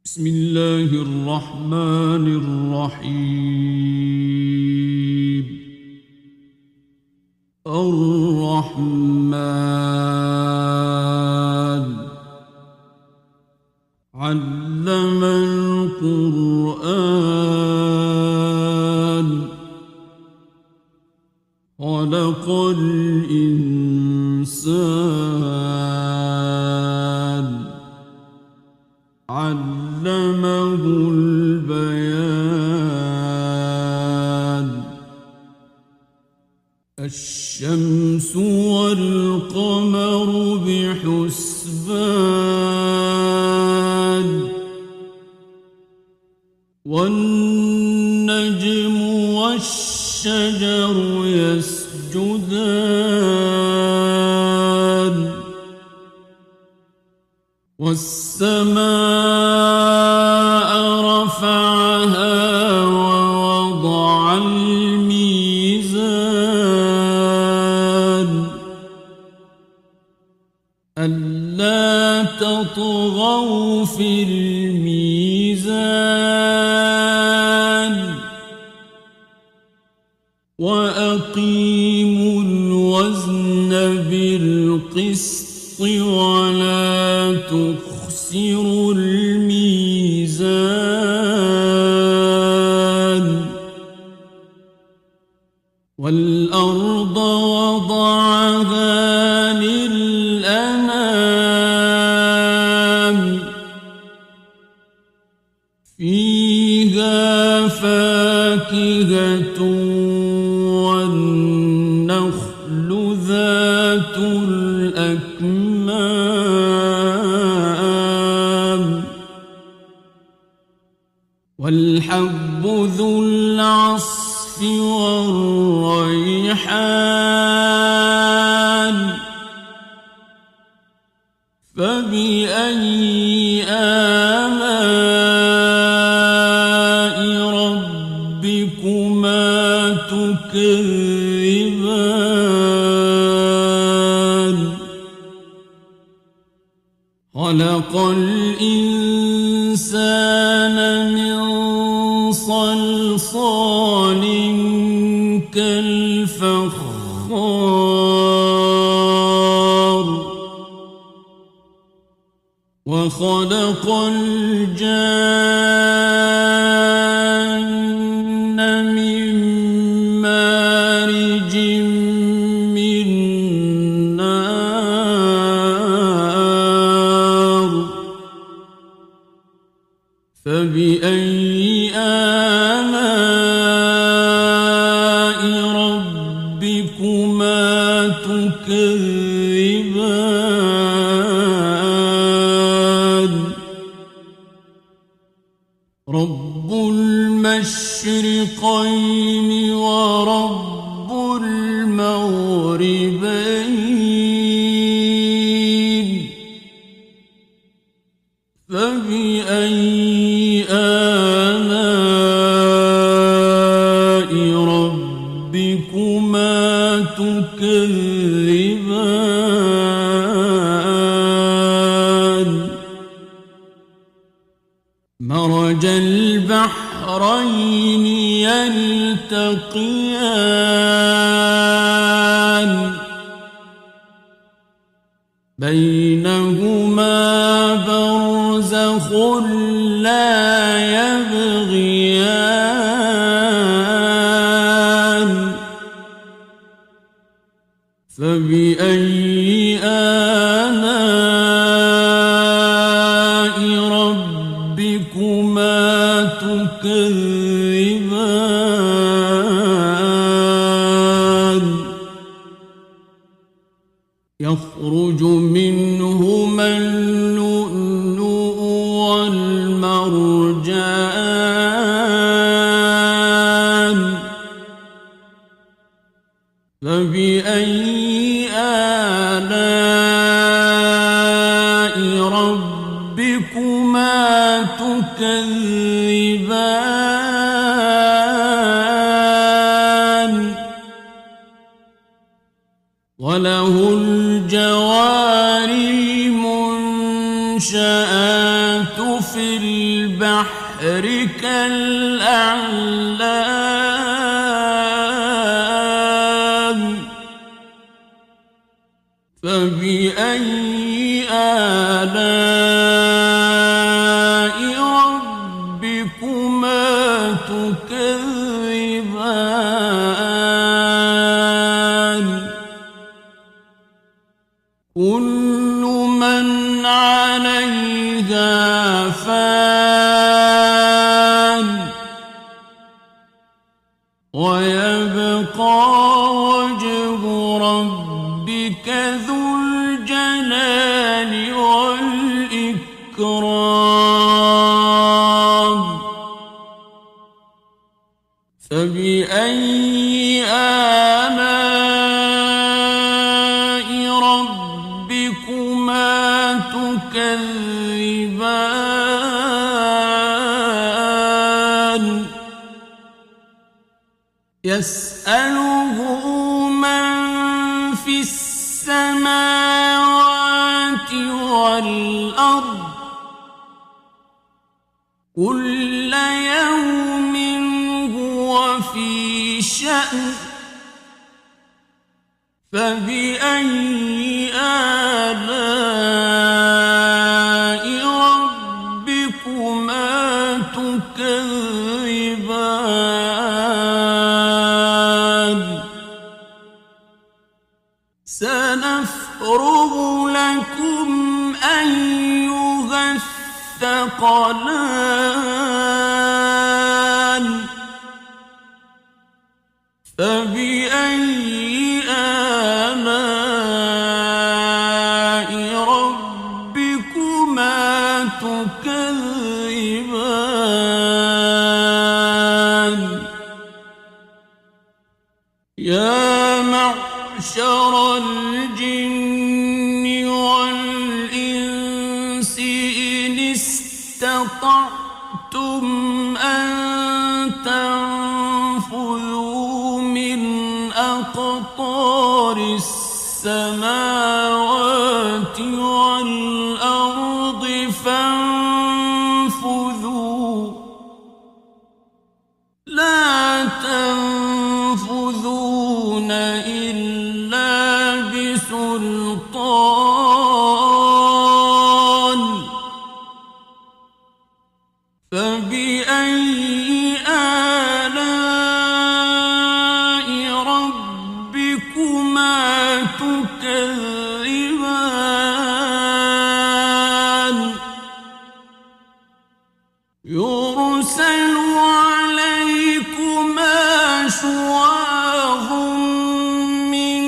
بسم الله الرحمن الرحيم. الرحمن علم القرآن خلق الإنسان علمه البيان. الشمس والقمر بحسبان والنجم والشجر يسجدان والسماء رفعها ووضع الميزان ألا تطغوا في الميزان وأقيموا الوزن بالقسط ولا تخسروا الميزان والأرض وضعها للأنام فيها فاكهة والنخل ذات الأكمام والحب ذو العصف والريحان فبأي آلاء ربكما تكذبان خلق الإنسان من صلصال كالفخار وخلق الجان من مارج من نار فبأي آلاء ربكما تكذبان رب المشرقين ورب المغربين فبأي آلاء ربكما تكذبان مرج البحرين يلتقيان بينهما برزخ لا يبغيان فبأي آلاء ربكما تكذبان يخرج منهما اللؤلؤ والمرجان فبأي آلاء ربكما تكذبان وله الجوار المنشآت في البحر كالأعلام فبأي آلاء ربكما تكذبان كل من عليها فان ويبقى وجه ربك ذو الجلال والإكرام فبأي آلاء ربكما تكذبان يسأله من في السماوات والأرض كل يوم هو في شأن فبأي آلاء ربكما تكذبان سنفرغ لكم أيها الثقلان فبأي آلاء ربكما تكذبان يا معشر الجن والإنس إن استطعتم أن تنفذوا من أقطار السماوات والأرض فانفذوا لا تنفذون إلا بسلطان فبأي آلاء ربكما تكذبان يرسل عليكما شواظ من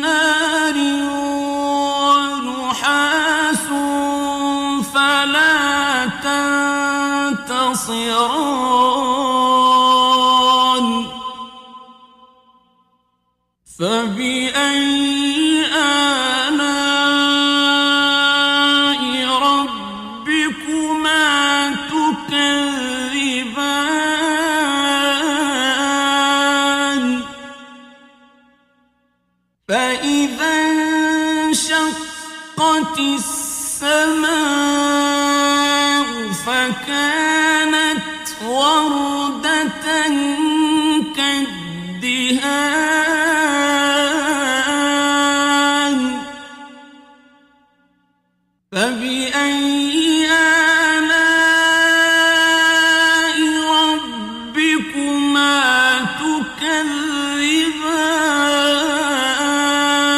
نار ونحاس فلا تنتصران فبأي آلاء ربكما تكذبان فإذا انشقت السماء فكانت وردة كالدهان فبأي آلاء ربكما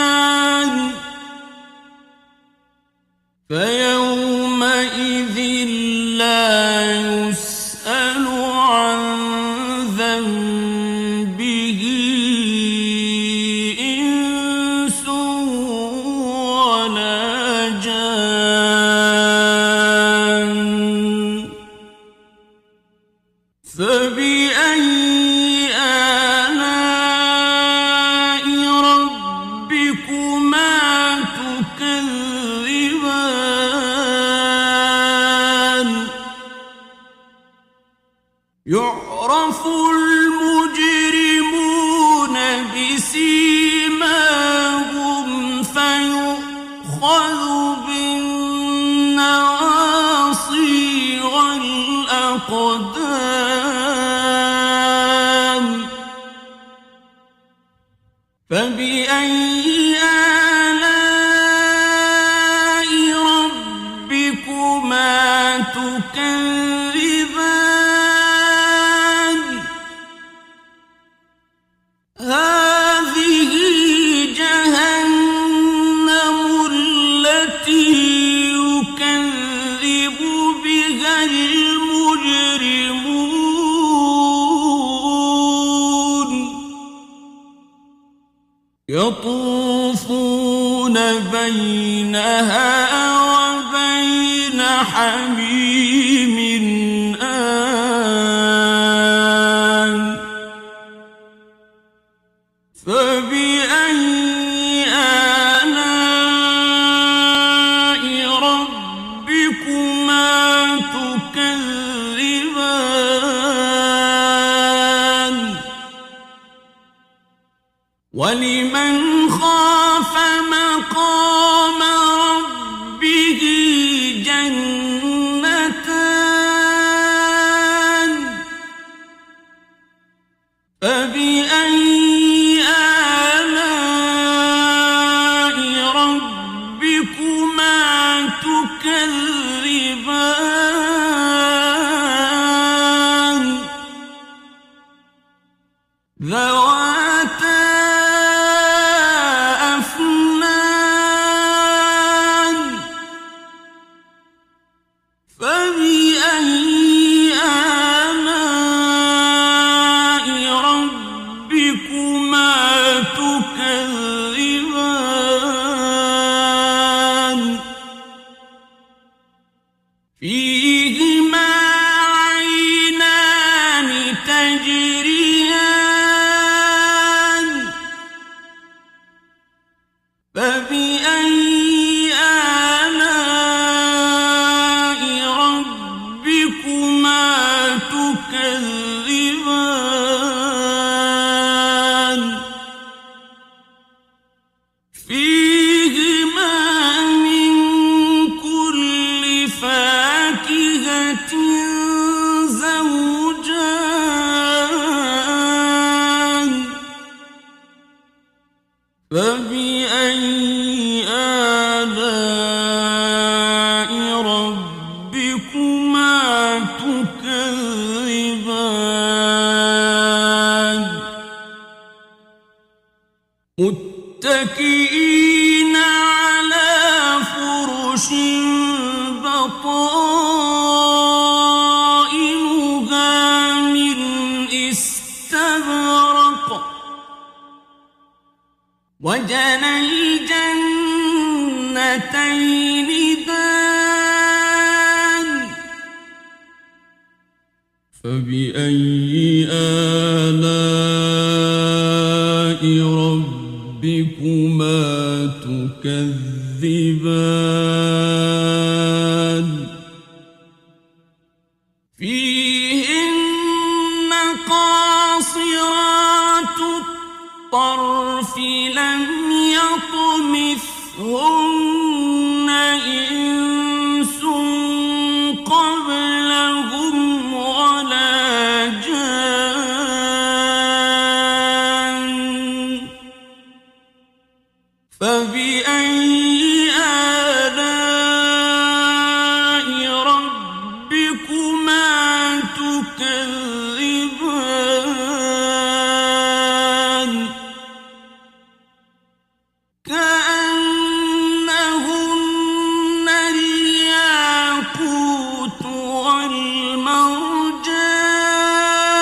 تكذبان فيومئذ لا يسأل عن ذنبه إنس ولا جان فبأي آلاء ربكما تكذبان يعرف المجرمون بسيماهم فيؤخذ بالنواصي الأقدام فبأي آلاء ربكما تكذبان هذه جهنم التي يكذب بها المجرمون يطوفون بينها وبين حميم آن فبأي آلاء ربكما تكذبان ولمن خاف مقام ربه جنتان فبأي آلاء ربكما تكذبان ذواتا أفنان فبأي آلاء ربكما تكذبان فيهما عينان تجريان فبأي آلاء ربكما تكذبان فيهما من كل فاكهة زوجان فبأي آلاء ربكما تكذبان متكئين على فرش بطائنها من استبرق وجنى الجنتين دان فبأي آلاء ربكما تكذبان فيهن قاصرات الطرف لم يطمثهن إنس قبلهم ولا جان فبأي آلاء ربكما تكذبان كأنهن الياقوت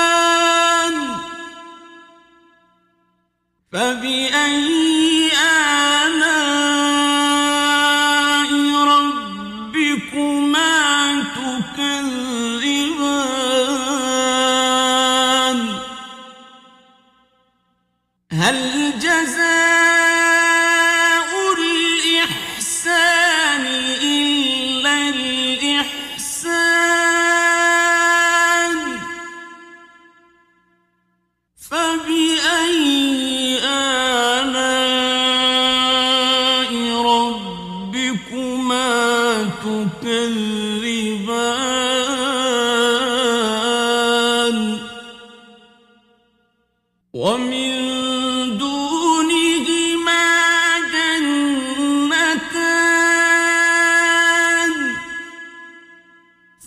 والمرجان فبأي آلاء ربكما تكذبان هل جزاء الإحسان إلا الإحسان فبأي آلاء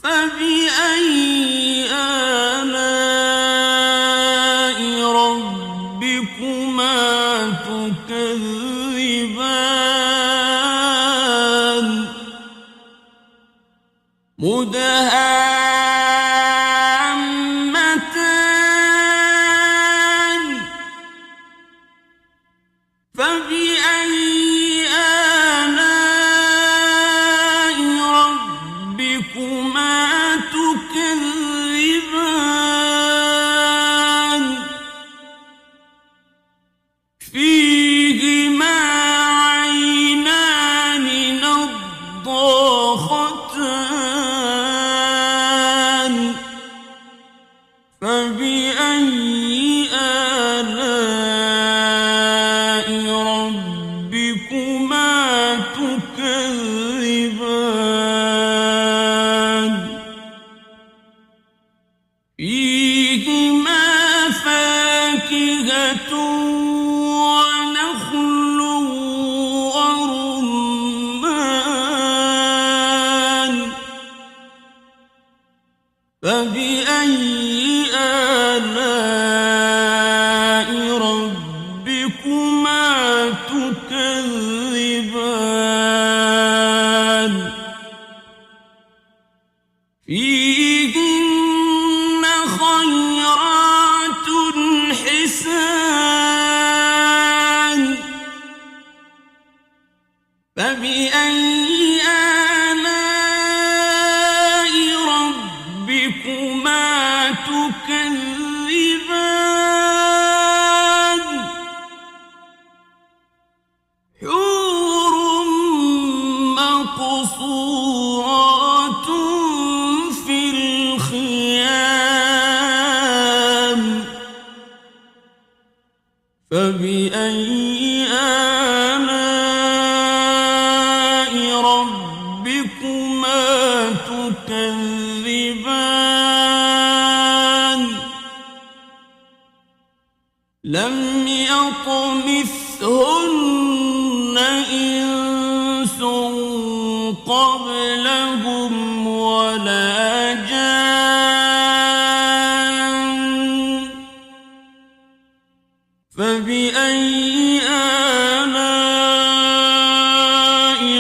فبأي آلاء ربكما تكذبان مدهامتان فبأي آلاء ربكما تكذبان فيهما عينان نضاختان فبأي آلاء ربكما تكذبان فيهما فاكهة ونخل ورمان فبأي آلاء ربكما تكذبان فيهن خيرات حسان فبأي آلاء ربكما تكذبان حور مقصورات في الخيام فبأي آلاء ربكما تكذبان لم يطمثهن إنس قبلهم ولا جان فبأي آلاء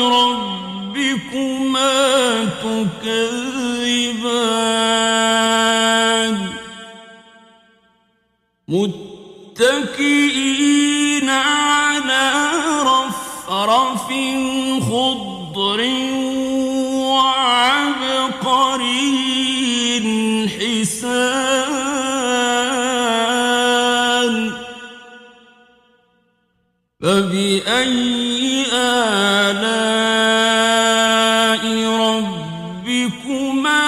ربكما تكذبان متكئين على رفرف خضر وعبقري حسان فبأي آلاء ربكما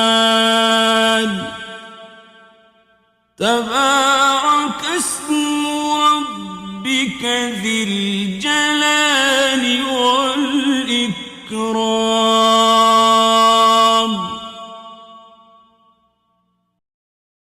تكذبان تبارك اسم ربك ذي الجلال